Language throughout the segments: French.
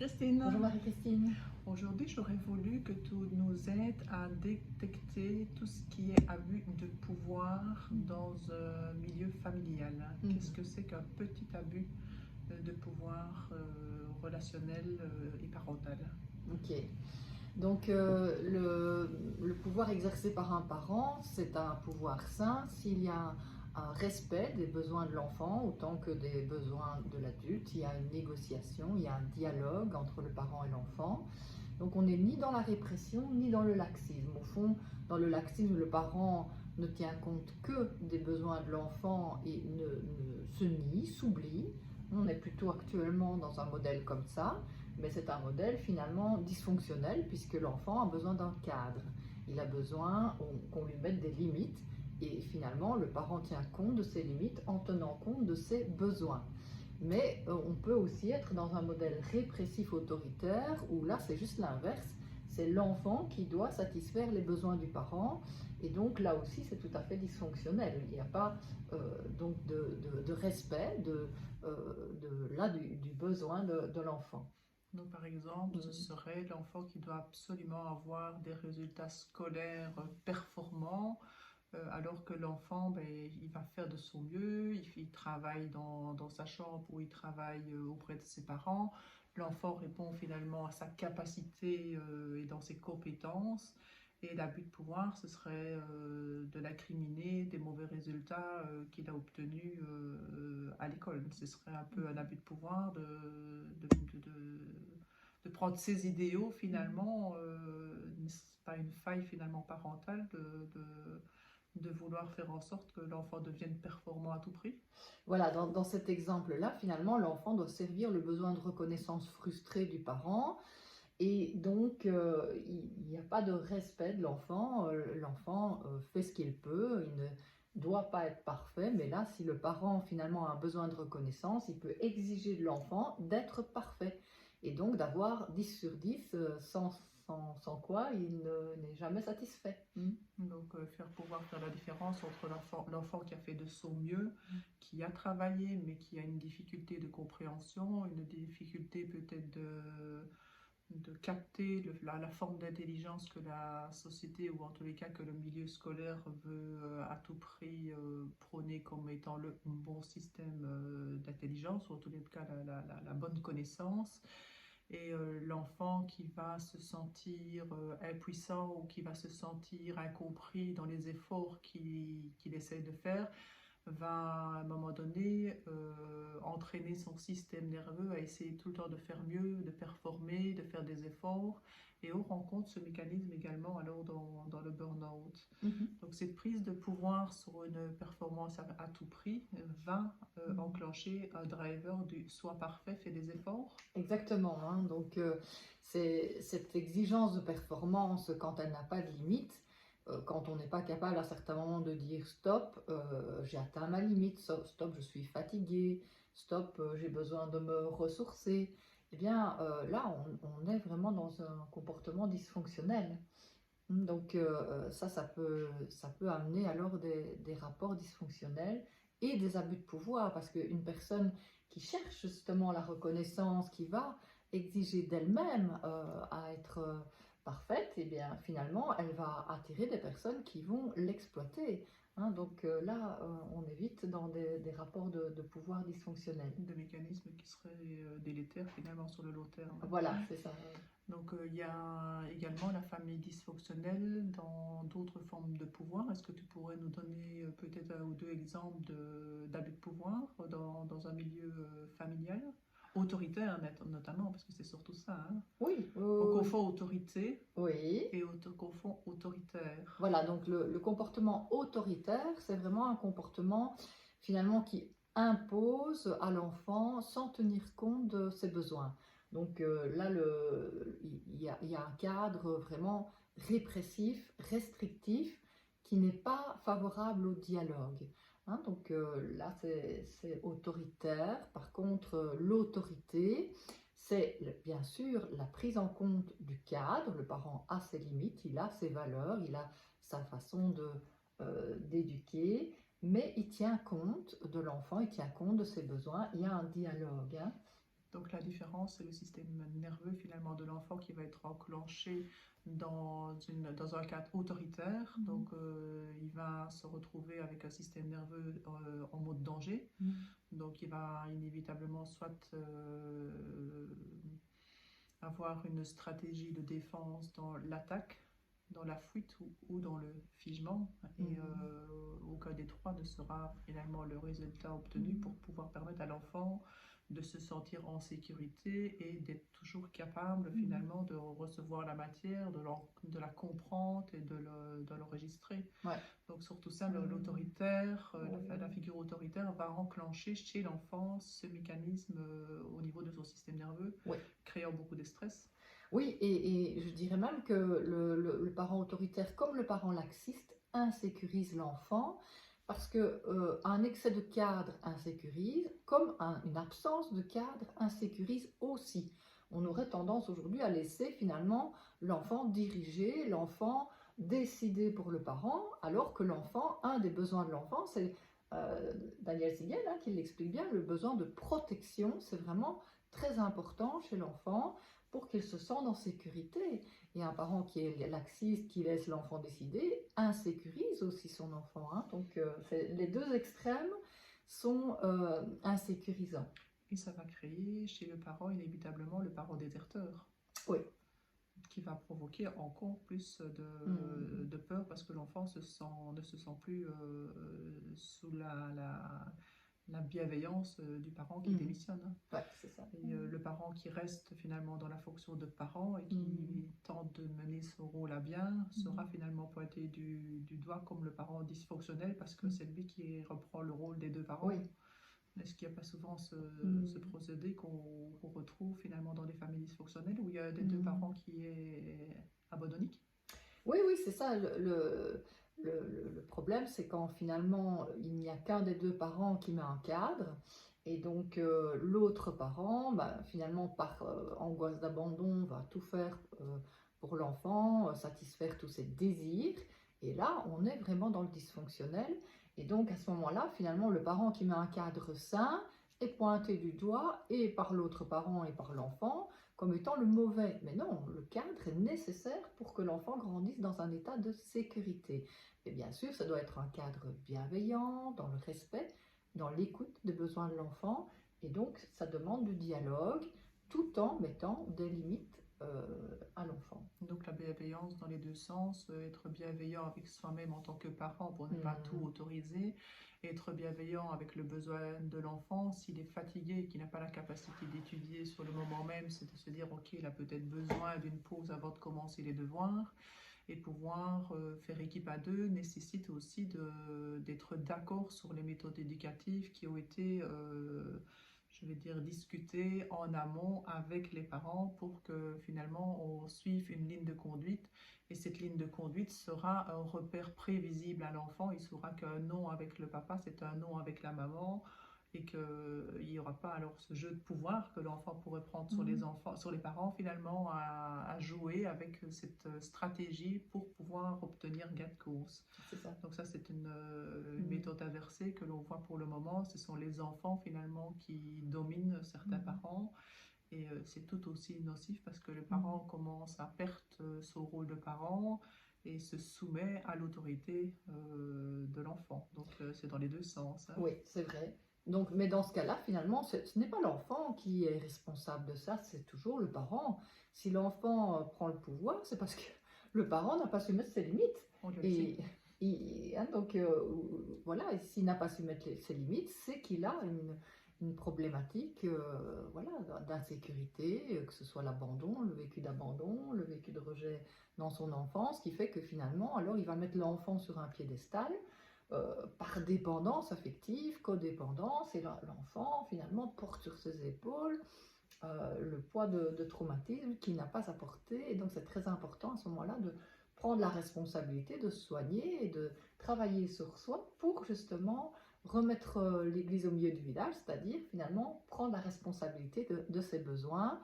Marie-Christine. Bonjour Marie-Christine. Aujourd'hui, j'aurais voulu que tu nous aides à détecter tout ce qui est abus de pouvoir dans un milieu familial. Qu'est-ce que c'est qu'un petit abus de pouvoir relationnel et parental? Ok. Donc le pouvoir exercé par un parent, c'est un pouvoir sain s'il y a un respect des besoins de l'enfant autant que des besoins de l'adulte. Il y a une négociation, il y a un dialogue entre le parent et l'enfant. Donc on n'est ni dans la répression ni dans le laxisme. Au fond, dans le laxisme, le parent ne tient compte que des besoins de l'enfant et ne se nie, s'oublie. On est plutôt actuellement dans un modèle comme ça, mais c'est un modèle finalement dysfonctionnel puisque l'enfant a besoin d'un cadre. Il a besoin qu'on lui mette des limites et finalement le parent tient compte de ses limites en tenant compte de ses besoins. Mais on peut aussi être dans un modèle répressif autoritaire où là c'est juste l'inverse, c'est l'enfant qui doit satisfaire les besoins du parent et donc là aussi c'est tout à fait dysfonctionnel. Il n'y a pas donc de respect du besoin de l'enfant. Donc, par exemple, ce serait l'enfant qui doit absolument avoir des résultats scolaires performants, alors que l'enfant, il va faire de son mieux, il travaille dans sa chambre ou il travaille auprès de ses parents. L'enfant répond finalement à sa capacité et dans ses compétences. Et l'abus de pouvoir, ce serait de l'incriminer des mauvais résultats qu'il a obtenus à l'école. Ce serait un peu un abus de pouvoir de prendre ses idéaux finalement, c'est pas une faille finalement parentale de vouloir faire en sorte que l'enfant devienne performant à tout prix. Voilà, dans cet exemple-là, finalement, l'enfant doit servir le besoin de reconnaissance frustré du parent. Et donc, il n'y a pas de respect de l'enfant. L'enfant fait ce qu'il peut. Il ne doit pas être parfait. Mais là, si le parent, finalement, a un besoin de reconnaissance, il peut exiger de l'enfant d'être parfait. Et donc, d'avoir 10 sur 10, sans quoi il n'est jamais satisfait. Donc, pouvoir faire la différence entre l'enfant qui a fait de son mieux, qui a travaillé, mais qui a une difficulté de compréhension, une difficulté peut-être de capter la forme d'intelligence que la société, ou en tous les cas que le milieu scolaire veut à tout prix prôner comme étant le bon système d'intelligence, ou en tous les cas la bonne connaissance. Et l'enfant qui va se sentir impuissant ou qui va se sentir incompris dans les efforts qu'il essaie de faire, va à un moment donné entraîner son système nerveux à essayer tout le temps de faire mieux, de performer, de faire des efforts. Et on rencontre ce mécanisme également alors dans le burn-out. Donc cette prise de pouvoir sur une performance à tout prix va enclencher un driver du soit parfait, fait des efforts. Exactement, hein. Donc c'est cette exigence de performance quand elle n'a pas de limite. Quand on n'est pas capable à certains moments de dire stop, j'ai atteint ma limite, stop, je suis fatigué, stop, j'ai besoin de me ressourcer, eh bien là on est vraiment dans un comportement dysfonctionnel. Donc ça peut amener alors des rapports dysfonctionnels et des abus de pouvoir parce qu'une personne qui cherche justement la reconnaissance, qui va exiger d'elle-même à être parfaite, et bien finalement elle va attirer des personnes qui vont l'exploiter. Donc là, on est vite dans des rapports de pouvoir dysfonctionnels. Des mécanismes qui seraient délétères finalement sur le long terme. Voilà, c'est ça. Donc il y a également la famille dysfonctionnelle dans d'autres formes de pouvoir. Est-ce que tu pourrais nous donner peut-être un ou deux exemples d'abus de pouvoir dans un milieu familial? Autoritaire notamment, parce que c'est surtout ça. Oui. On confond autorité oui. et confond autoritaire. Voilà, donc le comportement autoritaire, c'est vraiment un comportement finalement qui impose à l'enfant sans tenir compte de ses besoins. Donc là, il y a un cadre vraiment répressif, restrictif, qui n'est pas favorable au dialogue. Donc là, c'est autoritaire. Par contre, l'autorité, c'est bien sûr la prise en compte du cadre. Le parent a ses limites, il a ses valeurs, il a sa façon d'éduquer, mais il tient compte de l'enfant, il tient compte de ses besoins, il y a un dialogue. Donc la différence différence, c'est le système nerveux finalement de l'enfant qui va être enclenché dans un cadre autoritaire. Donc il va se retrouver avec un système nerveux en mode danger. Donc il va inévitablement soit avoir une stratégie de défense dans l'attaque, dans la fuite ou dans le figement. Et aucun des trois ne sera finalement le résultat obtenu pour pouvoir permettre à l'enfant de se sentir en sécurité et d'être toujours capable finalement de recevoir la matière, de la comprendre et de l'enregistrer. Ouais. Donc surtout ça, l'autoritaire, la figure autoritaire va enclencher chez l'enfant ce mécanisme au niveau de son système nerveux, créant beaucoup de stress. Oui, et je dirais même que le parent autoritaire, comme le parent laxiste, insécurise l'enfant parce qu'un excès de cadre insécurise, comme une absence de cadre insécurise aussi. On aurait tendance aujourd'hui à laisser finalement l'enfant diriger, l'enfant décider pour le parent, alors que l'enfant, un des besoins de l'enfant, c'est Daniel Siegel qui l'explique bien, le besoin de protection, c'est vraiment très important chez l'enfant pour qu'il se sente en sécurité. Et un parent qui est laxiste, qui laisse l'enfant décider, insécurise aussi son enfant. Donc les deux extrêmes sont insécurisants. Et ça va créer chez le parent inévitablement le parent déserteur. Oui. Qui va provoquer encore plus de peur parce que l'enfant ne se sent plus sous la bienveillance du parent qui démissionne. Ouais, c'est ça. Et le parent qui reste finalement dans la fonction de parent et qui tente de mener ce rôle à bien sera finalement pointé du doigt comme le parent dysfonctionnel parce que c'est lui qui reprend le rôle des deux parents. Oui. Est-ce qu'il n'y a pas souvent ce procédé qu'on retrouve finalement dans les familles dysfonctionnelles où il y a des deux parents qui est abandonnique? Oui, c'est ça. Le problème, c'est quand finalement il n'y a qu'un des deux parents qui met un cadre et donc l'autre parent, finalement par angoisse d'abandon, va tout faire pour l'enfant, satisfaire tous ses désirs. Et là, on est vraiment dans le dysfonctionnel. Et donc à ce moment-là, finalement, le parent qui met un cadre sain est pointé du doigt et par l'autre parent et par l'enfant comme étant le mauvais. Mais non, le cadre est nécessaire pour que l'enfant grandisse dans un état de sécurité. Et bien sûr, ça doit être un cadre bienveillant, dans le respect, dans l'écoute des besoins de l'enfant. Et donc, ça demande du dialogue tout en mettant des limites à l'enfant. Donc la bienveillance dans les deux sens, être bienveillant avec soi-même en tant que parent pour ne pas tout autoriser, être bienveillant avec le besoin de l'enfant, s'il est fatigué et qu'il n'a pas la capacité d'étudier sur le moment même, c'est de se dire ok, il a peut-être besoin d'une pause avant de commencer les devoirs. Et pouvoir faire équipe à deux nécessite aussi d'être d'accord sur les méthodes éducatives qui ont été je vais dire, discuter en amont avec les parents pour que finalement on suive une ligne de conduite. Et cette ligne de conduite sera un repère prévisible à l'enfant. Il saura qu'un non avec le papa, c'est un non avec la maman. Et qu'il n'y aura pas alors ce jeu de pouvoir que l'enfant pourrait prendre sur les parents finalement à jouer avec cette stratégie pour pouvoir obtenir gain de cause. C'est ça. Donc ça c'est une méthode inversée que l'on voit pour le moment. Ce sont les enfants finalement qui dominent certains parents et c'est tout aussi nocif parce que le parent commence à perdre son rôle de parent et se soumet à l'autorité de l'enfant. Donc c'est dans les deux sens. Oui, c'est vrai. Donc, mais dans ce cas-là, finalement, ce n'est pas l'enfant qui est responsable de ça, c'est toujours le parent. Si l'enfant prend le pouvoir, c'est parce que le parent n'a pas su mettre ses limites. Donc, voilà, et s'il n'a pas su mettre ses limites, c'est qu'il a une problématique d'insécurité, que ce soit l'abandon, le vécu d'abandon, le vécu de rejet dans son enfance, qui fait que finalement, alors il va mettre l'enfant sur un piédestal, par dépendance affective, codépendance, et l'enfant finalement porte sur ses épaules le poids de traumatisme qu'il n'a pas apporté, et donc c'est très important à ce moment-là de prendre la responsabilité de se soigner et de travailler sur soi pour justement remettre l'église au milieu du village, c'est-à-dire finalement prendre la responsabilité de ses besoins,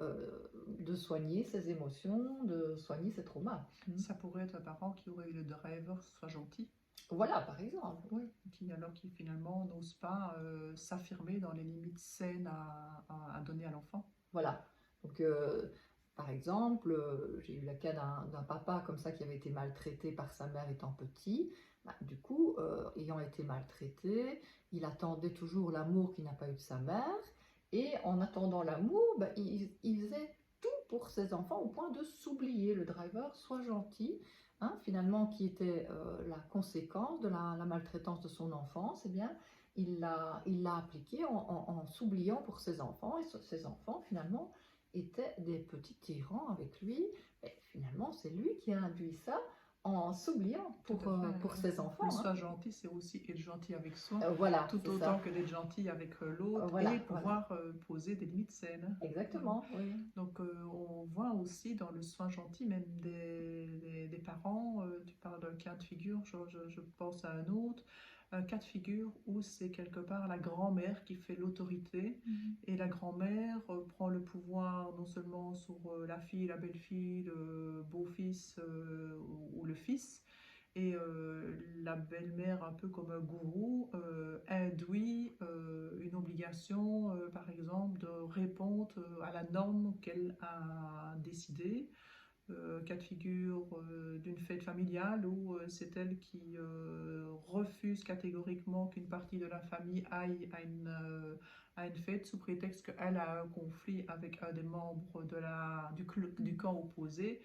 de soigner ses émotions, de soigner ses traumas. Ça pourrait être un parent qui aurait eu le driver soit gentil. Voilà, par exemple, oui. Qui finalement n'ose pas s'affirmer dans les limites saines à donner à l'enfant. Voilà. Donc, par exemple, j'ai eu le cas d'un papa comme ça qui avait été maltraité par sa mère étant petit. Bah, du coup, ayant été maltraité, il attendait toujours l'amour qu'il n'a pas eu de sa mère. Et en attendant l'amour, bah, il faisait tout pour ses enfants au point de s'oublier. Le driver, soit gentil, hein, finalement, qui était la conséquence de la maltraitance de son enfance, eh bien, il l'a appliqué en s'oubliant pour ses enfants. Et ses enfants, finalement, étaient des petits tyrans avec lui. Et finalement, c'est lui qui a induit ça en s'oubliant Tout à fait. pour ses Le enfants. Hein. soi gentil, c'est aussi être gentil avec soi, Voilà, tout c'est autant ça. que d'être gentil avec l'autre Voilà, et voilà. pouvoir poser des limites saines. Exactement, oui. Donc, on voit aussi dans le soin gentil, même des parents, tu parles d'un cas de figure, je pense à un autre, un cas de figure où c'est quelque part la grand-mère qui fait l'autorité et la grand-mère prend le pouvoir non seulement sur la fille, la belle-fille, le beau-fils ou le fils, et la belle-mère, un peu comme un gourou, induit une obligation, par exemple, de répondre à la norme qu'elle a décidée. Cas de figure d'une fête familiale où c'est elle qui refuse catégoriquement qu'une partie de la famille aille à une fête sous prétexte qu'elle a un conflit avec un des membres du camp opposé.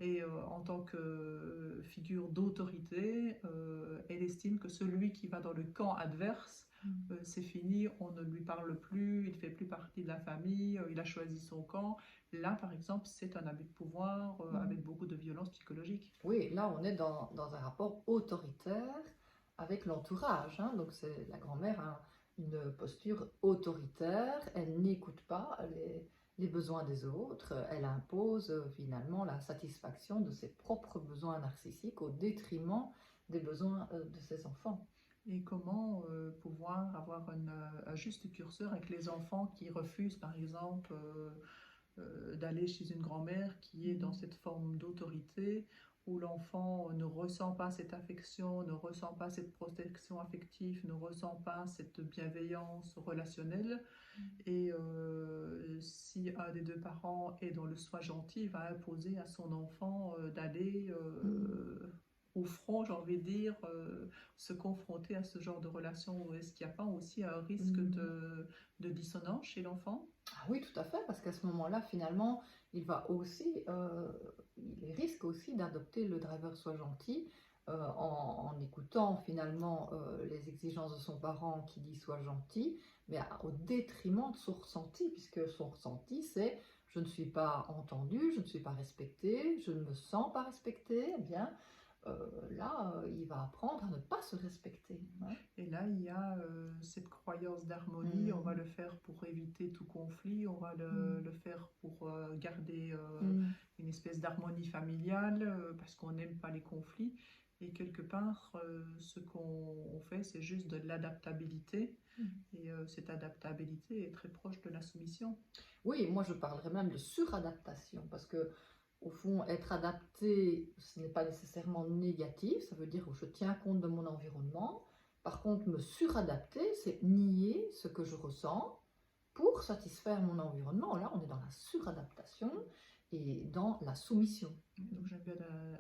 Et en tant que figure d'autorité, elle estime que celui qui va dans le camp adverse, c'est fini, on ne lui parle plus, il ne fait plus partie de la famille, il a choisi son camp. Là, par exemple, c'est un abus de pouvoir avec beaucoup de violence psychologique. Oui, là, on est dans un rapport autoritaire avec l'entourage. Hein. Donc, la grand-mère a une posture autoritaire. Elle n'écoute pas les besoins des autres. Elle impose finalement la satisfaction de ses propres besoins narcissiques au détriment des besoins de ses enfants. Et comment pouvoir avoir un juste curseur avec les enfants qui refusent, par exemple, d'aller chez une grand-mère qui est dans cette forme d'autorité, où l'enfant ne ressent pas cette affection, ne ressent pas cette protection affective, ne ressent pas cette bienveillance relationnelle. Et si un des deux parents est dans le soi gentil, il va imposer à son enfant d'aller au front, j'ai envie de dire, se confronter à ce genre de relation. Est-ce qu'il n'y a pas aussi un risque de dissonance chez l'enfant? Ah oui, tout à fait, parce qu'à ce moment-là, finalement, il risque aussi d'adopter le driver soit gentil en écoutant finalement les exigences de son parent qui dit soit gentil, mais au détriment de son ressenti, puisque son ressenti c'est je ne suis pas entendu, je ne suis pas respecté, je ne me sens pas respecté, eh bien là, il va apprendre à ne pas se respecter. Hein. Et là, il y a cette croyance d'harmonie, on va le faire pour éviter tout conflit, on va le faire pour garder une espèce d'harmonie familiale, parce qu'on n'aime pas les conflits. Et quelque part, ce qu'on fait, c'est juste de l'adaptabilité. Et cette adaptabilité est très proche de la soumission. Oui, moi je parlerais même de suradaptation, parce que au fond, être adapté, ce n'est pas nécessairement négatif, ça veut dire que je tiens compte de mon environnement. Par contre, me suradapter, c'est nier ce que je ressens pour satisfaire mon environnement. Là, on est dans la suradaptation et dans la soumission. Donc j'aime bien,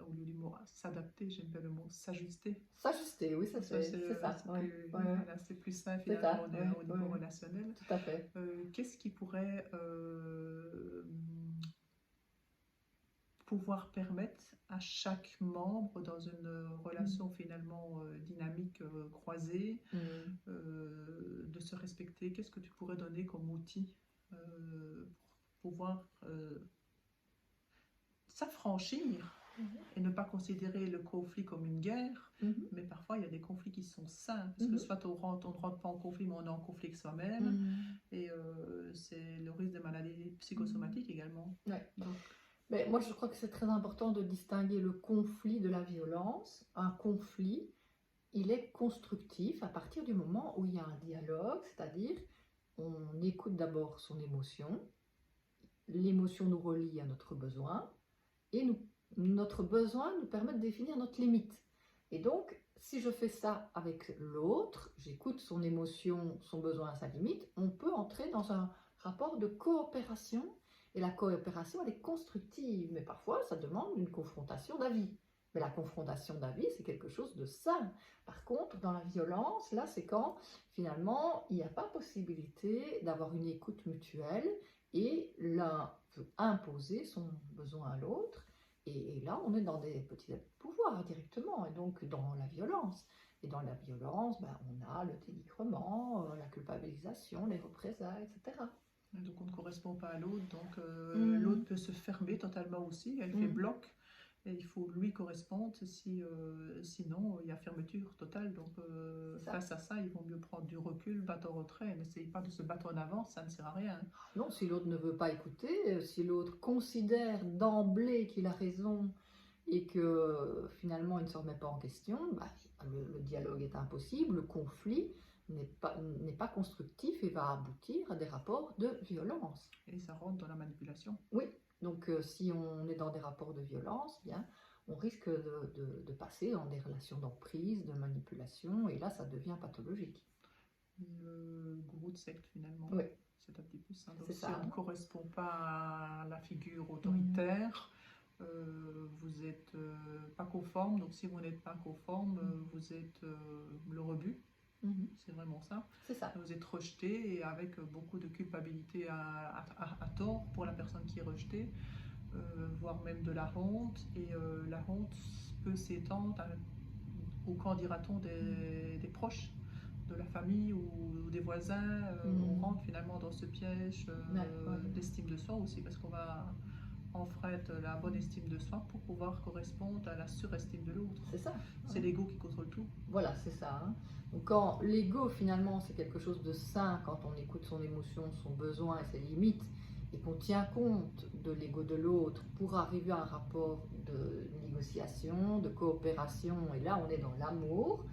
au lieu du mot s'adapter, j'aime bien le mot s'ajuster. S'ajuster, oui, c'est ça. C'est plus simple finalement au niveau relationnel. Tout à fait. Qu'est-ce qui pourrait pouvoir permettre à chaque membre dans une relation finalement dynamique, croisée, de se respecter? Qu'est-ce que tu pourrais donner comme outil pour pouvoir s'affranchir et ne pas considérer le conflit comme une guerre, mais parfois il y a des conflits qui sont sains, parce que soit on ne rentre pas en conflit, mais on est en conflit avec soi-même, et c'est le risque des maladies psychosomatiques également. Ouais. Mais moi, je crois que c'est très important de distinguer le conflit de la violence. Un conflit, il est constructif à partir du moment où il y a un dialogue, c'est-à-dire on écoute d'abord son émotion, l'émotion nous relie à notre besoin, et notre besoin nous permet de définir notre limite. Et donc, si je fais ça avec l'autre, j'écoute son émotion, son besoin à sa limite, on peut entrer dans un rapport de coopération. Et la coopération, elle est constructive, mais parfois, ça demande une confrontation d'avis. Mais la confrontation d'avis, c'est quelque chose de sain. Par contre, dans la violence, là, c'est quand, finalement, il n'y a pas possibilité d'avoir une écoute mutuelle et l'un veut imposer son besoin à l'autre. Et là, on est dans des petits pouvoirs directement, et donc dans la violence. Et dans la violence, ben, on a le dénigrement, la culpabilisation, les représailles, etc. Et donc on ne correspond pas à l'autre, donc Mhm. l'autre peut se fermer totalement aussi, elle fait Mhm. bloc, et il faut lui correspondre, sinon il y a fermeture totale. Donc C'est ça. face à ça, il vaut mieux prendre du recul, battre en retrait, n'essayez pas de se battre en avant, ça ne sert à rien. Non, si l'autre ne veut pas écouter, si l'autre considère d'emblée qu'il a raison et que finalement il ne se remet pas en question, bah, le dialogue est impossible, le conflit n'est pas constructif et va aboutir à des rapports de violence. Et ça rentre dans la manipulation. Oui, donc si on est dans des rapports de violence, bien, on risque de passer dans des relations d'emprise, de manipulation, et là ça devient pathologique. Le gourou de secte finalement. Oui. C'est un petit peu ça. Donc C'est si ça, on ne hein. correspond pas à la figure autoritaire, vous n'êtes pas conforme. Donc si vous n'êtes pas conforme, vous êtes le rebut. Mhm. C'est vraiment ça. C'est ça. Vous êtes rejeté et avec beaucoup de culpabilité à tort pour la personne qui est rejetée, voire même de la honte. Et la honte peut s'étendre au qu'en dira-t-on des proches, de la famille ou des voisins. On rentre finalement dans ce piège d'estime de soi aussi, parce qu'on va enfreindre la bonne estime de soi pour pouvoir correspondre à la surestime de l'autre. C'est ça. C'est l'ego qui contrôle tout. Voilà, c'est ça, hein. Donc quand l'ego finalement c'est quelque chose de sain, quand on écoute son émotion, son besoin et ses limites, et qu'on tient compte de l'ego de l'autre pour arriver à un rapport de négociation, de coopération, et là on est dans l'amour.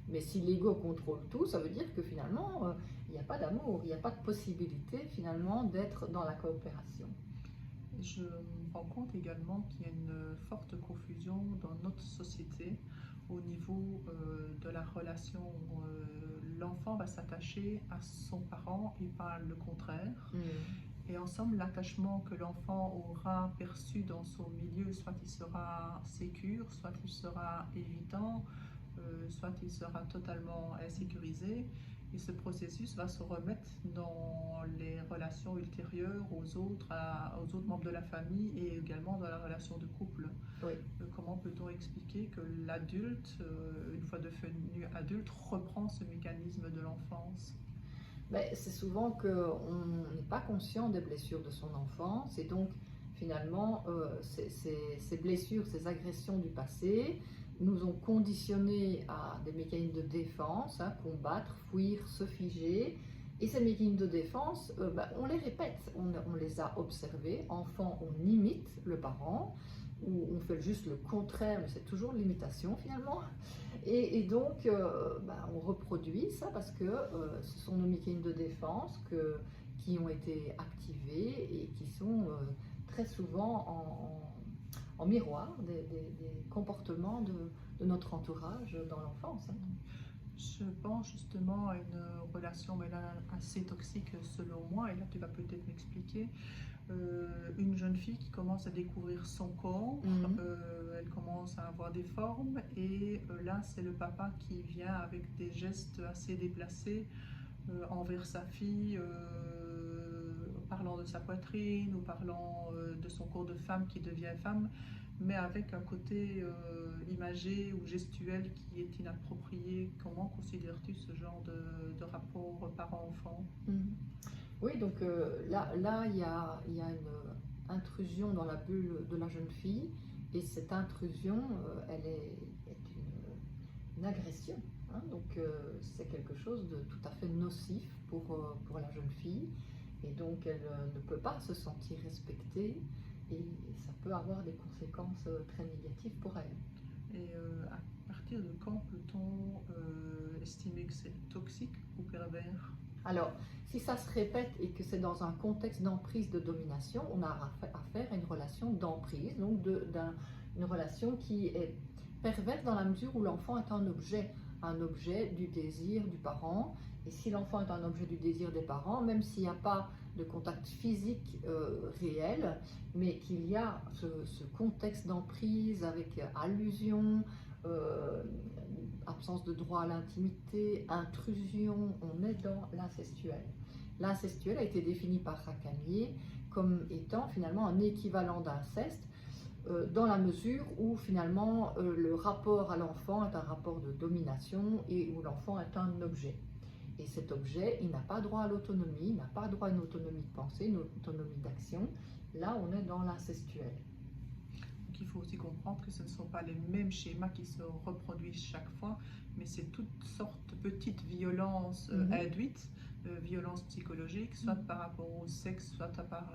Mais si l'ego contrôle tout, ça veut dire que finalement il n'y a pas d'amour, il n'y a pas de possibilité finalement d'être dans la coopération. Je me rends compte également qu'il y a une forte confusion dans notre société au niveau de la relation. L'enfant va s'attacher à son parent et pas le contraire. Et en somme, l'attachement que l'enfant aura perçu dans son milieu, soit il sera sécure, soit il sera évitant, soit il sera totalement insécurisé. Et ce processus va se remettre dans les relations ultérieures aux autres membres de la famille et également dans la relation de couple. Oui. Comment peut-on expliquer que l'adulte, une fois devenu adulte, reprend ce mécanisme de l'enfance ? C'est souvent qu'on n'est pas conscient des blessures de son enfance et donc finalement ces blessures, ces agressions du passé nous ont conditionnés à des mécanismes de défense, hein, combattre, fuir, se figer. Et ces mécanismes de défense, on les répète, on les a observés. Enfant, on imite le parent, ou on fait juste le contraire, mais c'est toujours l'imitation finalement. Et donc, on reproduit ça parce que ce sont nos mécanismes de défense qui ont été activés et qui sont très souvent en miroir des comportements de notre entourage dans l'enfance. Hein. Je pense justement à une relation mais là, assez toxique selon moi, et là tu vas peut-être m'expliquer. Une jeune fille qui commence à découvrir son corps, elle commence à avoir des formes, et là c'est le papa qui vient avec des gestes assez déplacés envers sa fille, parlant de sa poitrine ou parlant de son corps de femme qui devient femme, mais avec un côté imagé ou gestuel qui est inapproprié. Comment considères-tu ce genre de rapport parent-enfant ? Oui, donc là il y a une intrusion dans la bulle de la jeune fille, et cette intrusion, elle est une agression. Hein, donc c'est quelque chose de tout à fait nocif pour la jeune fille, et donc elle ne peut pas se sentir respectée, et ça peut avoir des conséquences très négatives pour elle. Et à partir de quand peut-on estimer que c'est toxique ou pervers ? Alors, si ça se répète et que c'est dans un contexte d'emprise, de domination, on a affaire à une relation d'emprise, donc une relation qui est perverse dans la mesure où l'enfant est un objet du désir du parent. Et si l'enfant est un objet du désir des parents, même s'il n'y a pas de contact physique réel, mais qu'il y a ce contexte d'emprise avec allusion, euh, absence de droit à l'intimité, intrusion, on est dans l'incestuel. L'incestuel a été défini par Racamier comme étant finalement un équivalent d'inceste, dans la mesure où finalement le rapport à l'enfant est un rapport de domination et où l'enfant est un objet. Et cet objet, il n'a pas droit à l'autonomie, il n'a pas droit à une autonomie de pensée, une autonomie d'action. Là, on est dans l'incestuel. Donc il faut aussi comprendre que ce ne sont pas les mêmes schémas qui se reproduisent chaque fois, mais c'est toutes sortes de petites violences induites, violences psychologiques, soit par rapport au sexe, soit par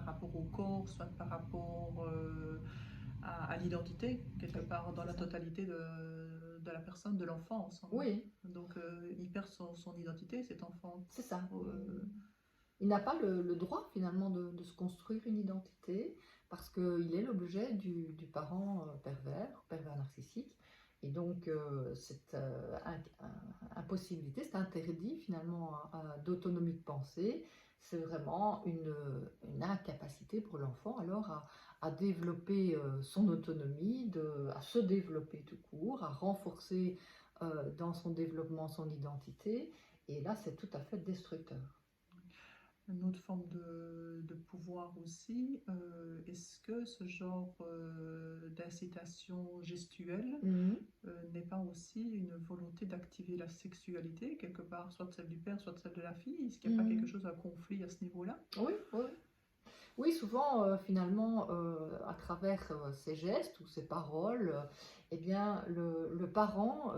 rapport au corps, soit par rapport à l'identité, quelque part dans la totalité de la personne, de l'enfance. Oui. Donc il perd son identité, cet enfant. C'est ça. Il n'a pas le droit finalement de se construire une identité parce qu'il est l'objet du parent pervers narcissique. Et donc cette impossibilité, cet interdit finalement d'autonomie de pensée, c'est vraiment une incapacité pour l'enfant alors à développer son autonomie, à se développer tout court, à renforcer dans son développement son identité. Et là, c'est tout à fait destructeur. Une autre forme de pouvoir aussi, est-ce que ce genre d'incitation gestuelle n'est pas aussi une volonté d'activer la sexualité, quelque part, soit celle du père, soit celle de la fille? Est-ce qu'il n'y a pas quelque chose, un conflit à ce niveau-là? Oui, oui. Oui, souvent, finalement, à travers ses gestes ou ses paroles, eh bien, le parent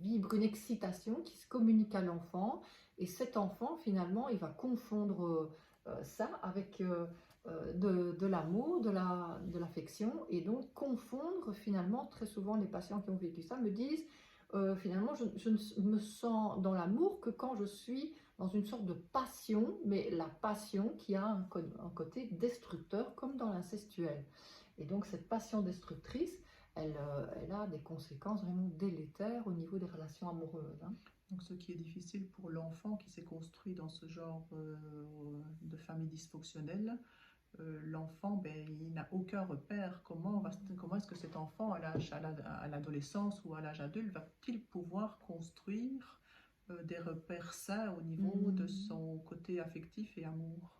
vibre une excitation qui se communique à l'enfant, et cet enfant, finalement, il va confondre ça avec de l'amour, de l'affection, et donc confondre, finalement, très souvent, les patients qui ont vécu ça me disent, finalement, je ne me sens dans l'amour que quand je suis dans une sorte de passion, mais la passion qui a un côté destructeur, comme dans l'incestuel. Et donc cette passion destructrice, elle a des conséquences vraiment délétères au niveau des relations amoureuses. Donc ce qui est difficile pour l'enfant qui s'est construit dans ce genre de famille dysfonctionnelle, l'enfant, il n'a aucun repère. Comment est-ce que cet enfant, à l'adolescence ou à l'âge adulte, va-t-il pouvoir construire des repères sains au niveau de son côté affectif et amour?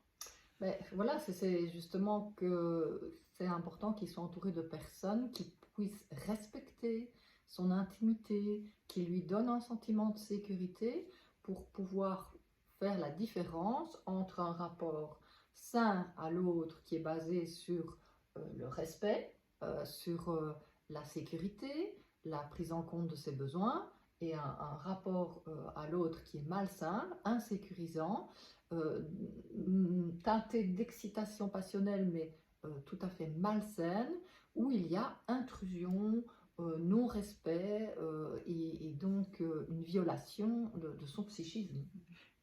Mais voilà, c'est justement que c'est important qu'il soit entouré de personnes qui puissent respecter son intimité, qui lui donnent un sentiment de sécurité pour pouvoir faire la différence entre un rapport sain à l'autre qui est basé sur le respect, sur la sécurité, la prise en compte de ses besoins, et un rapport à l'autre qui est malsain, insécurisant, teinté d'excitation passionnelle, mais tout à fait malsaine, où il y a intrusion, non-respect et donc une violation de son psychisme.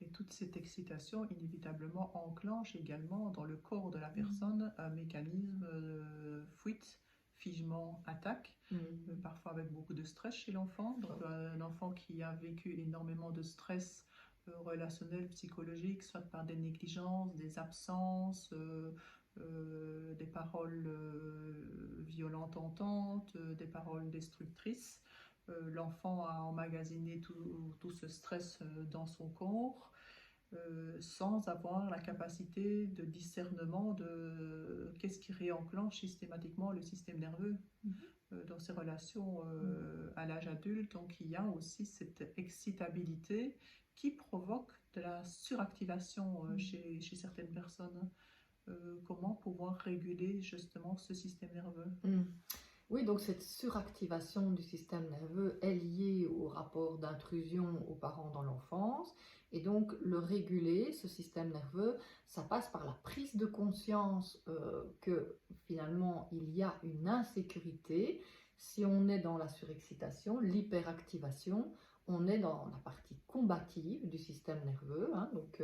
Et toute cette excitation, inévitablement, enclenche également dans le corps de la personne un mécanisme de fuite, figement, attaque, parfois avec beaucoup de stress chez l'enfant. Donc un enfant qui a vécu énormément de stress relationnel, psychologique, soit par des négligences, des absences, des paroles violentes ententes, des paroles destructrices. L'enfant a emmagasiné tout ce stress dans son corps sans avoir la capacité de discernement de qu'est-ce qui réenclenche systématiquement le système nerveux dans ses relations à l'âge adulte. Donc il y a aussi cette excitabilité qui provoque de la suractivation chez certaines personnes. Comment pouvoir réguler justement ce système nerveux? Oui, donc cette suractivation du système nerveux est liée au rapport d'intrusion aux parents dans l'enfance. Et donc le réguler, ce système nerveux, ça passe par la prise de conscience que finalement il y a une insécurité. Si on est dans la surexcitation, l'hyperactivation, on est dans la partie combative du système nerveux, donc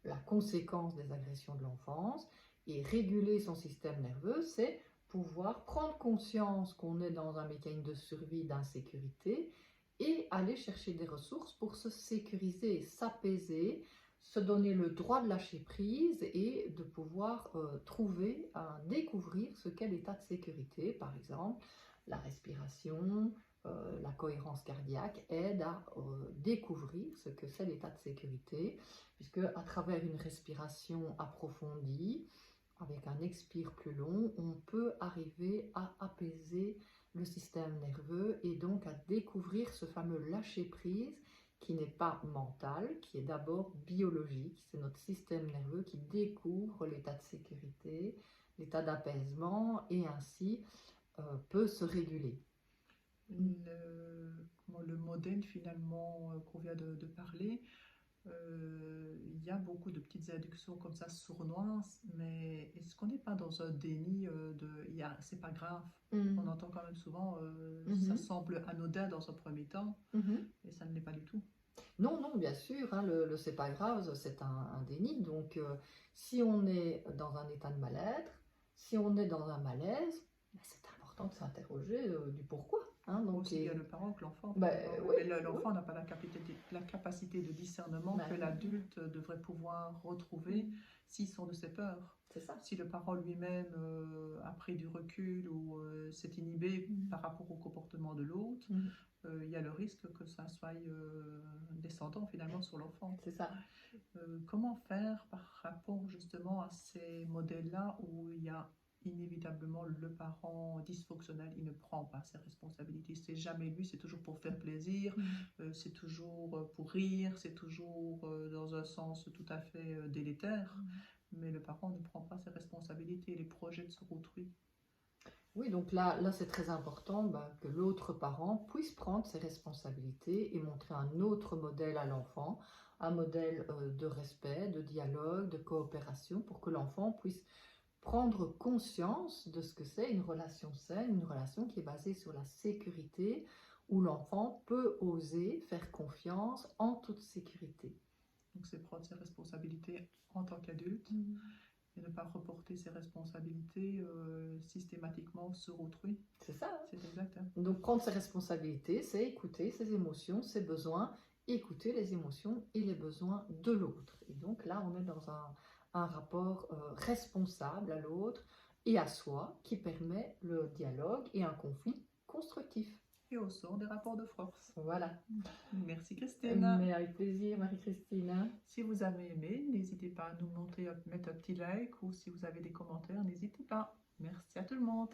la conséquence des agressions de l'enfance. Et réguler son système nerveux, c'est pouvoir prendre conscience qu'on est dans un mécanisme de survie, d'insécurité, et aller chercher des ressources pour se sécuriser, s'apaiser, se donner le droit de lâcher prise et de pouvoir découvrir ce qu'est l'état de sécurité. Par exemple, la respiration, la cohérence cardiaque aide à découvrir ce que c'est l'état de sécurité, puisque à travers une respiration approfondie, avec un expire plus long, on peut arriver à apaiser le système nerveux et donc à découvrir ce fameux lâcher-prise qui n'est pas mental, qui est d'abord biologique. C'est notre système nerveux qui découvre l'état de sécurité, l'état d'apaisement et ainsi peut se réguler. Le modèle finalement qu'on vient de parler, il y a beaucoup de petites inductions comme ça sournoises, mais est-ce qu'on n'est pas dans un déni c'est pas grave? On entend quand même souvent, ça semble anodin dans un premier temps, et ça ne l'est pas du tout. Non, non, bien sûr, hein, le c'est pas grave, c'est un déni. Donc, si on est dans un état de mal-être, si on est dans un malaise, ben, c'est important de s'interroger du pourquoi. Hein, donc, Aussi bien le parent que l'enfant. Ben, oui, Mais l'enfant n'a pas la capacité de discernement Ben, que l'adulte devrait pouvoir retrouver s'ils sont de ses peurs. c'est ça. Si le parent lui-même a pris du recul ou s'est inhibé par rapport au comportement de l'autre, il y a le risque que ça soit descendant finalement sur l'enfant. C'est ça. Comment faire par rapport justement à ces modèles-là où il y a inévitablement le parent dysfonctionnel, il ne prend pas ses responsabilités, c'est jamais lui, c'est toujours pour faire plaisir, c'est toujours pour rire, c'est toujours dans un sens tout à fait délétère, mais le parent ne prend pas ses responsabilités, les projets sur autrui. Oui, donc là c'est très important que l'autre parent puisse prendre ses responsabilités et montrer un autre modèle à l'enfant, un modèle de respect, de dialogue, de coopération, pour que l'enfant puisse prendre conscience de ce que c'est une relation saine, une relation qui est basée sur la sécurité, où l'enfant peut oser faire confiance en toute sécurité. Donc c'est prendre ses responsabilités en tant qu'adulte et ne pas reporter ses responsabilités systématiquement sur autrui. C'est ça. Hein. C'est exact. Hein. Donc prendre ses responsabilités, c'est écouter ses émotions, ses besoins, écouter les émotions et les besoins de l'autre. Et donc là, on est dans un rapport responsable à l'autre et à soi qui permet le dialogue et un conflit constructif. Et au sort des rapports de force. Voilà. Merci Christine. Mais avec plaisir Marie-Christine. Si vous avez aimé, n'hésitez pas à nous mettre un petit like ou si vous avez des commentaires, n'hésitez pas. Merci à tout le monde.